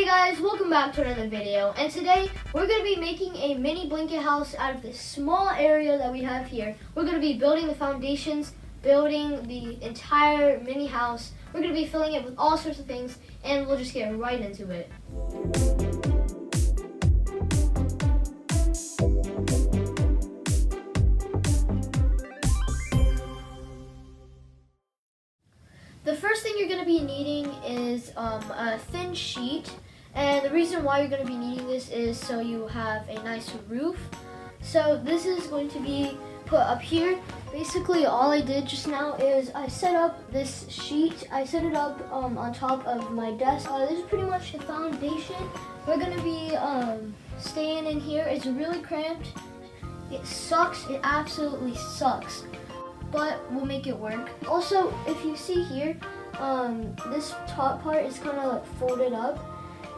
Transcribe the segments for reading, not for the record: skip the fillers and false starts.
Guys, welcome back to another video, and today we're going to be making a mini blanket house out of this small area that we have here. We're going to be building the foundations, building the entire mini house. We're going to be filling it with all sorts of things, and we'll just get right into it. The first thing you're going to be needing is a thin sheet, and the reason why you're going to be needing this is so you have a nice roof. So this is going to be put up here. Basically all I did just now is I set up this sheet. I set it up on top of my desk. This is pretty much the foundation. We're going to be staying in here. It's really cramped. It sucks. It absolutely sucks. But we'll make it work. Also, if you see here, this top part is kind of like folded up,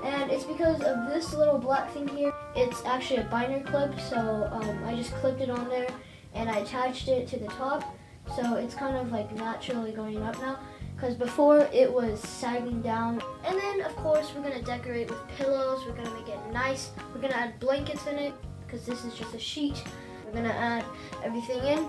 and it's because of this little black thing here. It's actually a binder clip, so I just clipped it on there and I attached it to the top, so it's kind of like naturally going up now, because before it was sagging down. And then of course we're gonna decorate with pillows. We're gonna make it nice. We're gonna add blankets in it because this is just a sheet. We're gonna add everything in.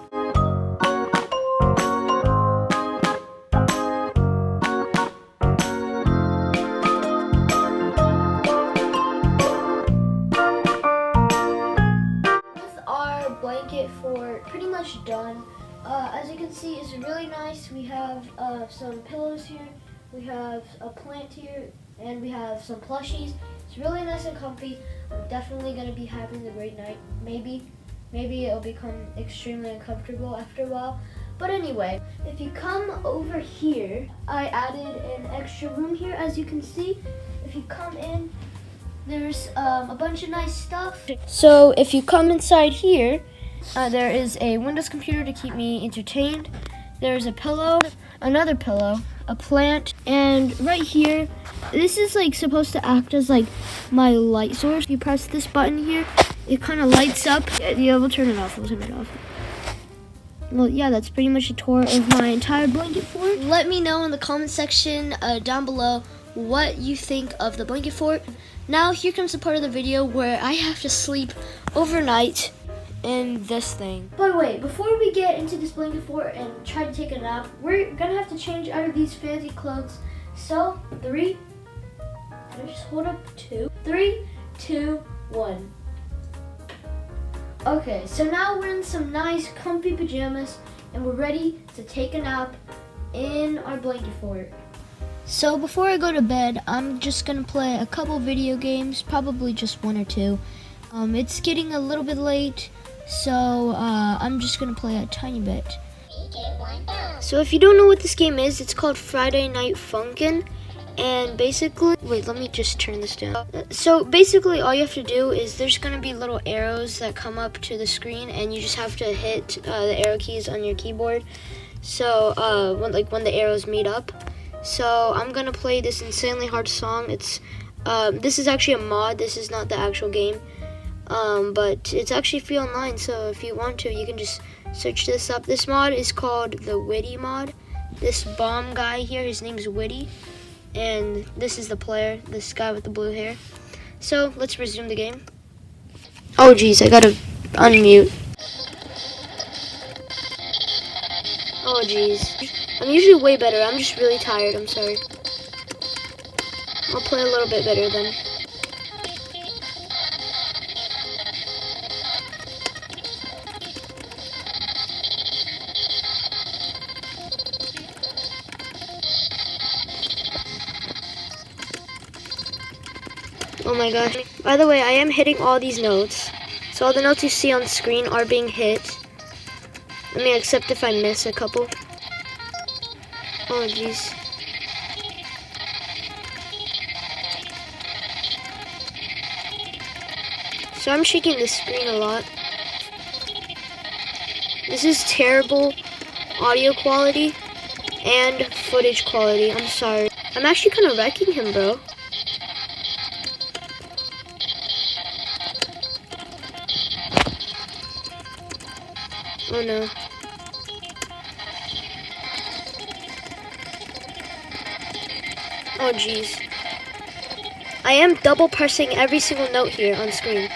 Blanket for pretty much done. As you can see, it's really nice. We have some pillows here, we have a plant here, and we have some plushies. It's really nice and comfy. I'm definitely going to be having a great night. Maybe it'll become extremely uncomfortable after a while. But anyway, if you come over here, I added an extra room here. As you can see, if you come in, there's a bunch of nice stuff. So if you come inside here, there is a Windows computer to keep me entertained. There's a pillow, another pillow, a plant, and right here, this is like supposed to act as like my light source. You press this button here, it kind of lights up. Yeah, we'll turn it off. Well, yeah, that's pretty much a tour of my entire blanket fort. Let me know in the comment section down below what you think of the blanket fort. Now here comes the part of the video where I have to sleep overnight in this thing. By the way, before we get into this blanket fort and try to take a nap, we're gonna have to change out of these fancy clothes. So, 3, just hold up 2, 3, 2, 1. Okay, so now we're in some nice comfy pajamas and we're ready to take a nap in our blanket fort. So before I go to bed, I'm just gonna play a couple video games, probably just 1 or 2. It's getting a little bit late, so I'm just gonna play a tiny bit. So if you don't know what this game is, it's called Friday Night Funkin', and basically, wait, let me just turn this down. So basically all you have to do is there's gonna be little arrows that come up to the screen, and you just have to hit the arrow keys on your keyboard. So when the arrows meet up. So I'm gonna play this insanely hard song. It's this is actually a mod. This is not the actual game, but it's actually free online. So if you want to, you can just search this up. This mod is called the Witty mod. This bomb guy here, his name's Witty, and this is the player, this guy with the blue hair. So let's resume the game. Oh geez, I gotta unmute. Oh geez. I'm usually way better. I'm just really tired. I'm sorry. I'll play a little bit better then. Oh my gosh. By the way, I am hitting all these notes. So all the notes you see on the screen are being hit. Let me accept if I miss a couple. Oh jeez. So I'm shaking the screen a lot. This is terrible audio quality and footage quality. I'm sorry. I'm actually kind of wrecking him, bro. Oh no. Oh jeez. I am double pressing every single note here on screen.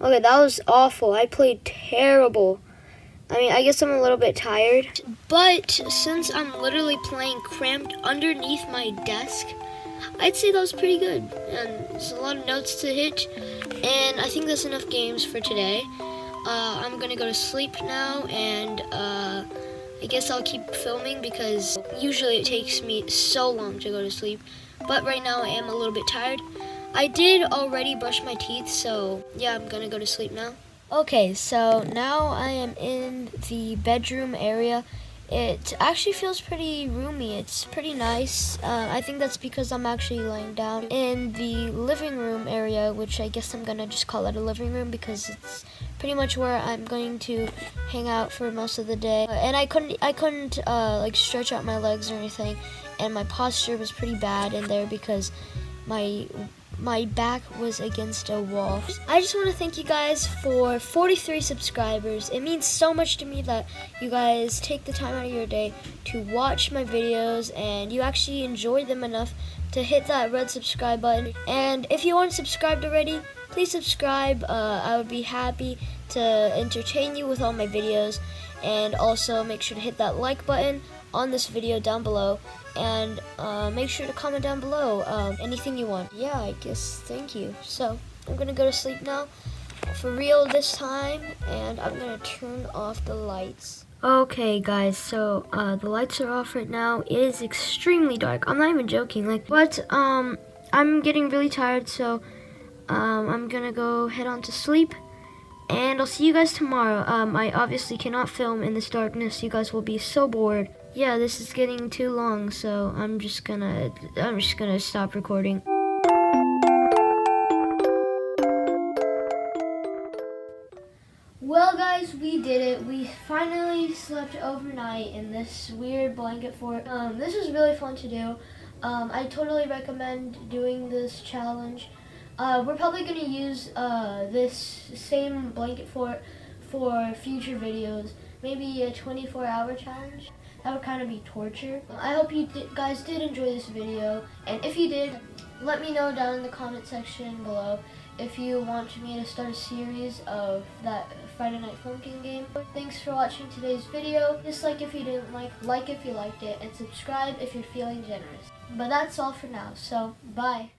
Okay, that was awful. I played terrible. I mean, I guess I'm a little bit tired. But since I'm literally playing cramped underneath my desk, I'd say that was pretty good. And there's a lot of notes to hit. And I think that's enough games for today. I'm going to go to sleep now. And I guess I'll keep filming because usually it takes me so long to go to sleep. But right now I am a little bit tired. I did already brush my teeth, so yeah, I'm gonna go to sleep now. Okay, so now I am in the bedroom area. It actually feels pretty roomy. It's pretty nice. I think that's because I'm actually laying down in the living room area, which I guess I'm gonna just call it a living room because it's pretty much where I'm going to hang out for most of the day. And I couldn't like stretch out my legs or anything, and my posture was pretty bad in there because my back was against a wall. I just want to thank you guys for 43 subscribers. It means so much to me that you guys take the time out of your day to watch my videos and you actually enjoy them enough to hit that red subscribe button. And if you aren't subscribed already, please subscribe. I would be happy to entertain you with all my videos. And also make sure to hit that like button on this video down below, and make sure to comment down below anything you want. Yeah, I guess thank you. So I'm gonna go to sleep now, for real this time, and I'm gonna turn off the lights. Okay guys, so the lights are off right now. It is extremely dark. I'm not even joking, but I'm getting really tired, so I'm gonna go head on to sleep. And I'll see you guys tomorrow. I obviously cannot film in this darkness. You guys will be so bored. Yeah, this is getting too long, so I'm just gonna stop recording. Well guys, we did it. We finally slept overnight in this weird blanket fort. This was really fun to do. I totally recommend doing this challenge. We're probably going to use this same blanket fort for future videos. Maybe a 24-hour challenge. That would kind of be torture. I hope you guys did enjoy this video. And if you did, let me know down in the comment section below if you want me to start a series of that Friday Night Funkin' game. Thanks for watching today's video. Dislike if you didn't like if you liked it, and subscribe if you're feeling generous. But that's all for now, so bye.